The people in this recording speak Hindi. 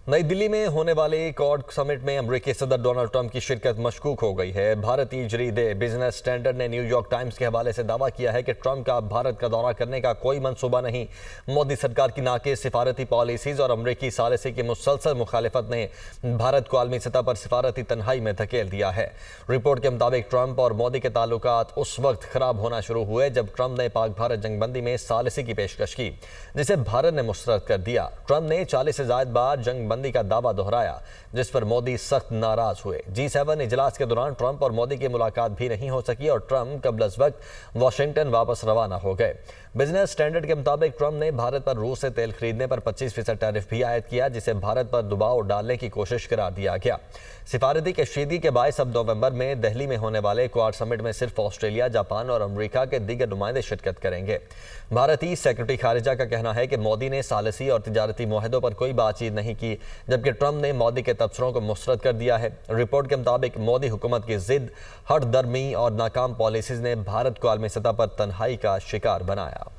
नई दिल्ली में होने वाले क्वाड समिट में अमेरिकी सदर डोनाल्ड ट्रंप की शिरकत मशकूक हो गई है। भारतीय जरीदे बिजनेस स्टैंडर्ड ने न्यूयॉर्क टाइम्स के हवाले से दावा किया है कि ट्रंप का भारत का दौरा करने का कोई मंसूबा नहीं। मोदी सरकार की नाक़िस सिफारती पॉलिसीज और अमेरिकी सालिसी की मुसलसल मुखालिफत ने भारत को आलमी सतह पर सिफारती तन्हाई में धकेल दिया है। रिपोर्ट के मुताबिक ट्रंप और मोदी के ताल्लुकात उस वक्त खराब होना शुरू हुए जब ट्रंप ने पाक भारत जंगबंदी में सालिसी की पेशकश की, जिसे भारत ने मुस्तरद कर दिया। ट्रंप ने 40 से ज़ायद बार जंगबंदी का दावा दोहराया, जिस पर मोदी सख्त नाराज हुए। G7 इजलास के दौरान ट्रंप और मोदी की मुलाकात भी नहीं हो सकी और ट्रंप कबल अज़ वक्त वाशिंगटन वापस रवाना हो गए। बिजनेस स्टैंडर्ड के मुताबिक ट्रंप ने भारत पर रूस से तेल खरीदने पर 25% टैरिफ भी आयद किया, जिसे भारत पर दबाव डालने की कोशिश करार दिया गया। सिफारती कशीदगी के बायस अब नवंबर में दिल्ली में होने वाले क्वाड समिट में सिर्फ ऑस्ट्रेलिया, जापान और अमेरिका के दीगर नुमाइंदे शिरकत करेंगे। भारतीय सेक्रेटरी खारिजा का कहना है कि मोदी ने सालिसी और तिजारती मुआहदों पर कोई बातचीत नहीं की, जबकि ट्रंप ने मोदी के तबसरों को मुस्तरद कर दिया है। रिपोर्ट के मुताबिक मोदी हुकूमत की जिद, हठ दर्मी और नाकाम पॉलिसीज ने भारत को आलमी सतह पर तन्हाई का शिकार बनाया।